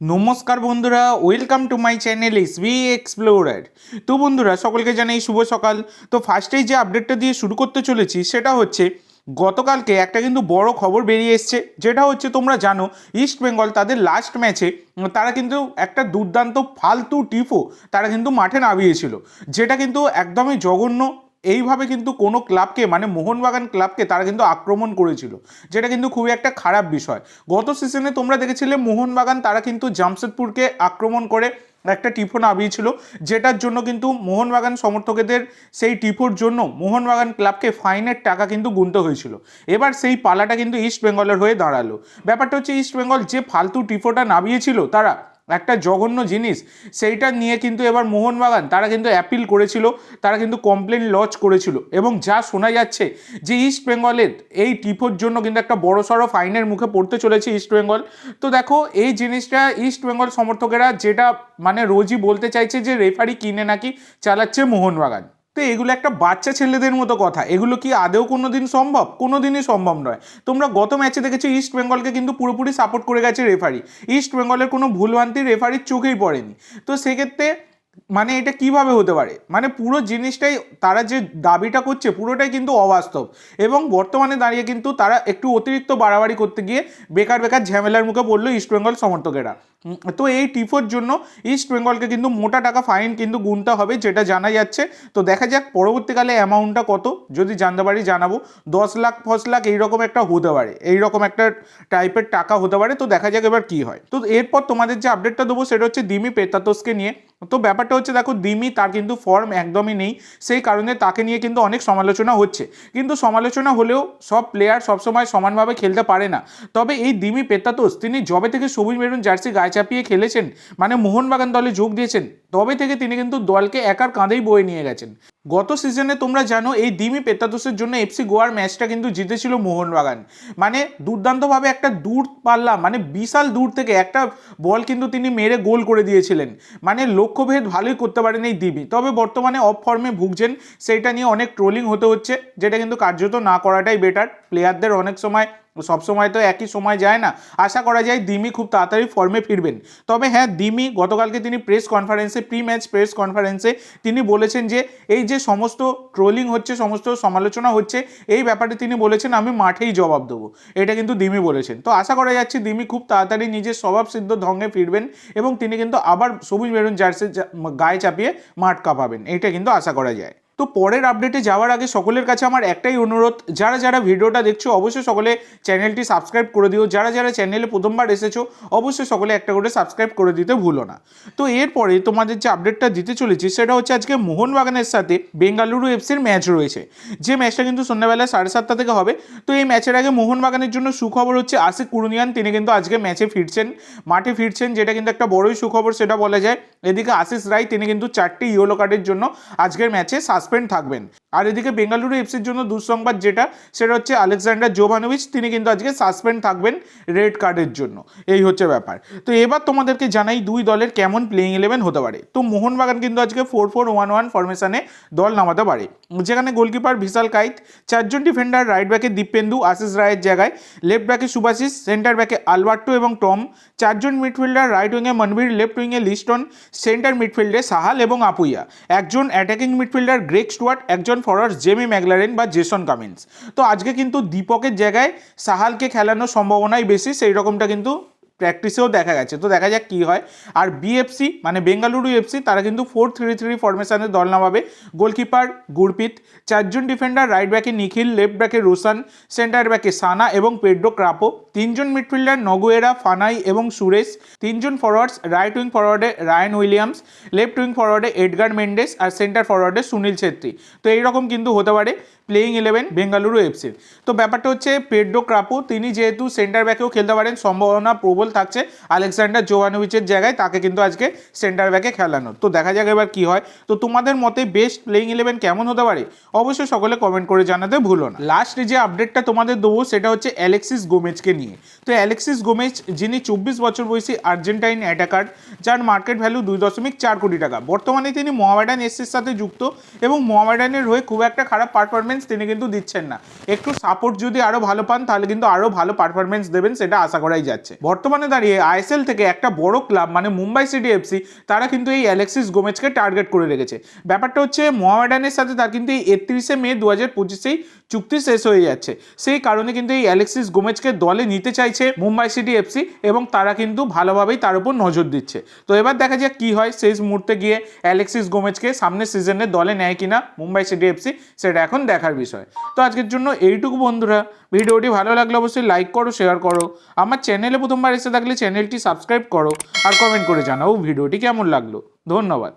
নমস্কার বন্ধুরা, welcome to my channel SB explorer. তো বন্ধুরা, সকলকে জানাই শুভ সকাল। তো ফার্স্টেই যে আপডেটটা দিয়ে শুরু করতে চলেছি সেটা হচ্ছে গতকালকে একটা কিন্তু বড় খবর বেরিয়ে এসছে, যেটা হচ্ছে তোমরা জানো ইস্ট বেঙ্গল তাদের লাস্ট ম্যাচে তারা কিন্তু একটা দুর্দান্ত ফালতু টিফো তারা কিন্তু মাঠে নামিয়েছিল, যেটা কিন্তু একদমই জঘন্য। এইভাবে কিন্তু কোনো ক্লাবকে মানে মোহনবাগান ক্লাবকে তারা কিন্তু আক্রমণ করেছিল, যেটা কিন্তু খুবই একটা খারাপ বিষয়। গত সিজনে তোমরা দেখেছিলে মোহনবাগান তারা কিন্তু জামশেদপুরকে আক্রমণ করে একটা টিফো নামিয়েছিল, যেটার জন্য কিন্তু মোহনবাগান সমর্থকদের সেই টিফোর জন্য মোহনবাগান ক্লাবকে ফাইনের টাকা কিন্তু গুনতে হয়েছিল। এবার সেই পালাটা কিন্তু ইস্ট বেঙ্গলের হয়ে দাঁড়ালো। ব্যাপারটা হচ্ছে ইস্ট বেঙ্গল যে ফালতু টিফোটা নামিয়েছিল তারা একটা জঘন্য জিনিস, সেইটা নিয়ে কিন্তু এবার মোহনবাগান তারা কিন্তু অ্যাপিল করেছিল, তারা কিন্তু কমপ্লেন লজ করেছিল, এবং যা শোনা যাচ্ছে যে ইস্ট বেঙ্গলের এই টিফোর জন্য কিন্তু একটা বড়সড় ফাইনের মুখে পড়তে চলেছে ইস্ট বেঙ্গল। তো দেখো এই জিনিসটা ইস্ট বেঙ্গল সমর্থকেরা যেটা মানে রোজই বলতে চাইছে যে রেফারি কিনে নাকি চালাচ্ছে মোহনবাগান। তো এগুলো একটা বাচ্চা ছেলেদের মতো কথা, এগুলো কি আদেও কোনো দিন সম্ভব? কোনো দিনই সম্ভব নয়। তোমরা গত ম্যাচে দেখেছো ইস্ট বেঙ্গলকে কিন্তু পুরোপুরি সাপোর্ট করে গেছে রেফারি, ইস্ট বেঙ্গলের কোনো ভুলভ্রান্তি রেফারির চোখেই পড়েনি। তো সেক্ষেত্রে মানে এটা কিভাবে হতে পারে? মানে পুরো জিনিসটাই তারা যে দাবিটা করছে পুরোটাই কিন্তু অবাস্তব, এবং বর্তমানে দাঁড়িয়ে কিন্তু তারা একটু অতিরিক্ত বাড়াবাড়ি করতে গিয়ে বেকার বেকার ঝামেলার মুখে পড়লো ইস্টবেঙ্গল সমর্থকেরা। তো এই টিফোর জন্য ইস্ট বেঙ্গলকে কিন্তু মোটা টাকা ফাইন কিন্তু গুনতে হবে, যেটা জানা যাচ্ছে। তো দেখা যাক পরবর্তীকালে অ্যামাউন্টটা কত, যদি জানতে পারি জানাবো। 10 লাখ 5 লাখ এইরকম একটা হতে পারে, এইরকম একটা টাইপের টাকা হতে পারে। তো দেখা যাক এবার কি হয়। তো এরপর তোমাদের যে আপডেটটা দেবো সেটা হচ্ছে দিমি পেতাতোসকে নিয়ে। তো ব্যাপারটা হচ্ছে দেখো দিমি তার কিন্তু ফর্ম একদমই নেই, সেই কারণে তাকে নিয়ে কিন্তু অনেক সমালোচনা হচ্ছে। কিন্তু সমালোচনা হলেও সব প্লেয়ার সবসময় সমানভাবে খেলতে পারে না। তবে এই দিমি পেতাতোস তিনি যবে থেকে সবুজ মেরুন জার্সি গায়ে চাপিয়ে খেলেছেন, মানে মোহনবাগান দলে যোগ দিয়েছেন, তবে থেকে তিনি কিন্তু দলকে একার কাঁধেই বয়ে নিয়ে গেছেন। গত সিজনে তোমরা জানো এই দিমি পেতাতোসের জন্য এফসি গোয়ার ম্যাচটা কিন্তু জিতেছিল মোহনবাগান। মানে দুর্দান্তভাবে একটা দূর পাল্লা, মানে বিশাল দূর থেকে একটা বল কিন্তু তিনি মেরে গোল করে দিয়েছিলেন। মানে লক্ষ্যভেদ ভালোই করতে পারেন এই দিমি। তবে বর্তমানে অফ ফর্মে ভুগছেন, সেইটা নিয়ে অনেক ট্রোলিং হতে হচ্ছে, যেটা কিন্তু কার্যত না করাটাই বেটার। প্লেয়ারদের অনেক সময় সবসময় তো একই সময় যায় না। আশা করা যায় দিমি খুব তাড়াতাড়ি ফর্মে ফিরবেন। তবে হ্যাঁ, দিমি গতকালকে তিনি প্রেস কনফারেন্সে, প্রি ম্যাচ প্রেস কনফারেন্সে তিনি বলেছেন যে এই যে সমস্ত ট্রোলিং হচ্ছে, সমস্ত সমালোচনা হচ্ছে, এই ব্যাপারে তিনি বলেছেন আমি মাঠেই জবাব দেবো। এটা কিন্তু দিমি বলেছেন। তো আশা করা যাচ্ছে দিমি খুব তাড়াতাড়ি নিজের স্বভাবসিদ্ধ ঢঙ্গে ফিরবেন, এবং তিনি কিন্তু আবার সবুজ মেরুন জার্সি গায়ে চাপিয়ে মাঠ কাঁপাবেন, এটা কিন্তু আশা করা যায়। তো পরের আপডেটে যাওয়ার আগে সকলের কাছে আমার একটাই অনুরোধ, যারা যারা ভিডিওটা দেখছো অবশ্যই সকলে চ্যানেলটি সাবস্ক্রাইব করে দিও। যারা যারা চ্যানেলে প্রথমবার এসেছো অবশ্যই সকলে একটা করে সাবস্ক্রাইব করে দিতে ভুলো না। তো এরপরে তোমাদের যে আপডেটটা দিতে চলেছি সেটা হচ্ছে আজকে মোহনবাগানের সাথে বেঙ্গালুরু এফসির ম্যাচ রয়েছে, যে ম্যাচটা কিন্তু সন্ধ্যাবেলা 7:30 থেকে হবে। তো এই ম্যাচের আগে মোহনবাগানের জন্য সুখবর হচ্ছে আশিক কুরুনিয়ান তিনি কিন্তু আজকে ম্যাচে ফিরছেন, মাঠে ফিরছেন, যেটা কিন্তু একটা বড়ই সুখবর সেটা বলা যায়। এদিকে আশিস রায় তিনি কিন্তু 4টি ইয়েলো কার্ডের জন্য আজকের ম্যাচে সাসপেন্ড থাকবেন। আর এদিকে বেঙ্গালুরু এফসির জন্য দুঃসংবাদ যেটা, সেটা হচ্ছে আলেকজান্ডার জোভানোভিচ তিনি কিন্তু আজকে সাসপেন্ড থাকবেন রেড কার্ডের জন্য। এই হচ্ছে ব্যাপার। তো এবার তোমাদেরকে জানাই দুই দলের কেমন প্লেইং 11 হতে পারে। তো মোহনবাগান কিন্তু আজকে 4-4-1-1 ফরমেশনে দল নামাতে পারে, যেখানে গোলকিপার বিশাল কাইত, 4জন ডিফেন্ডার, রাইট ব্যাকে দীপেন্দু আশিস রায়ের জায়গায়, লেফট ব্যাকে সুভাশিস, সেন্টার ব্যাকে আলবার্টো এবং টম, 4জন মিডফিল্ডার, রাইট উইংয়ে মনবীর, লেফট উইংয়ে লিস্টন, সেন্টার মিডফিল্ডে সাহাল এবং আপুইয়া, একজন অ্যাটাকিং মিডফিল্ডার গ্রেগ স্টুয়ার্ট, একজন ফরওয়ার্ড জেমি ম্যাকলারেন বা জেসন কামিন্স। তো আজকে কিন্তু দীপকের জায়গায় সাহালকে খেলানোর সম্ভাবনাই বেশি, সেই রকমটা কিন্তু প্র্যাকটিসেও দেখা গেছে। তো দেখা যাক কী হয়। আর বিএফসি মানে বেঙ্গালুরু এফসি তারা কিন্তু 4-3-3 ফরমেশনে দল নামাবে। গোলকিপার গুরপিত, 4জন ডিফেন্ডার, রাইট ব্যাকে নিখিল, লেফট ব্যাকে রোশন, সেন্টার ব্যাকে সানা এবং পেড্রো ক্রাপো, 3জন মিডফিল্ডার নগুয়েরা, ফানাই এবং সুরেশ, 3জন ফরওয়ার্ডস, রাইট উইং ফরওয়ার্ডে রায়ান উইলিয়ামস, লেফট উইং ফরওয়ার্ডে এডগার মেন্ডেস আর সেন্টার ফরওয়ার্ডে সুনীল ছেত্রী। তো এইরকম কিন্তু হতে পারে প্লেইং 11 বেঙ্গালুরু এফসির। তো ব্যাপারটা হচ্ছে পেড্রো ক্রাপো তিনি যেহেতু সেন্টার ব্যাকেও খেলতে পারেন, সম্ভাবনা প্রবল থাকছে আলেকজান্ডার জোভানোভিচের জায়গায় তাকে কিন্তু আজকে সেন্টার ব্যাকে খেলানো। তো দেখা যাক এবার কি হয়। তো তোমাদের মতে বেস্ট প্লেইং 11 কেমন হতে পারে অবশ্যই সকলে কমেন্ট করে জানাতে ভুলো না। লাস্ট যে আপডেটটা তোমাদের দেবো সেটা হচ্ছে অ্যালেক্সিস গোমেজকে নিয়ে। তো অ্যালেক্সিস গোমেজ যিনি 24 বছর বয়সী আর্জেন্টাইন অ্যাটাকার, যার মার্কেট ভ্যালু 2.4 কোটি টাকা। বর্তমানে তিনি মোহামেডান এসসির সাথে যুক্ত, এবং মোহামেডানের হয়ে খুব একটা খারাপ পারফরমেন্স তিনি কিন্তু দিচ্ছেন না। একটু সাপোর্ট যদি আরও ভালো পান তাহলে কিন্তু আরও ভালো পারফরমেন্স দেবেন, সেটা আশা করাই যাচ্ছে। বর্তমান বর্তমানে দাঁড়িয়ে আইএসএল থেকে একটা বড় ক্লাব মানে মুম্বাই সিটি এফসি তারা কিন্তু এই অ্যালেক্সিস গোমেজকে টার্গেট করে রেখেছে। ব্যাপারটা হচ্ছে মোহামেডানের সাথে তার কিন্তু এই 31শে মে 2025 চুক্তি শেষ হয়ে যাচ্ছে, সেই কারণে কিন্তু এই অ্যালেক্সিস গোমেজকে দলে নিতে চাইছে মুম্বাই সিটি এফসি এবং তারা কিন্তু ভালোভাবেই তার উপর নজর দিচ্ছে। তো এবার দেখা যাক কি হয়, শেষ মুহূর্তে গিয়ে অ্যালেক্সিস গোমেজকে সামনের সিজনে দলে নেয় কিনা মুম্বাই সিটি এফসি, সেটা এখন দেখার বিষয়। তো আজকের জন্য এইটুকু বন্ধুরা, ভিডিওটি ভালো লাগলে অবশ্যই লাইক করো, শেয়ার করো, আমার চ্যানেলে প্রথমবার এসে থাকলে চ্যানেলটি সাবস্ক্রাইব করো আর কমেন্ট করে জানাও ভিডিওটি কেমন লাগলো। ধন্যবাদ।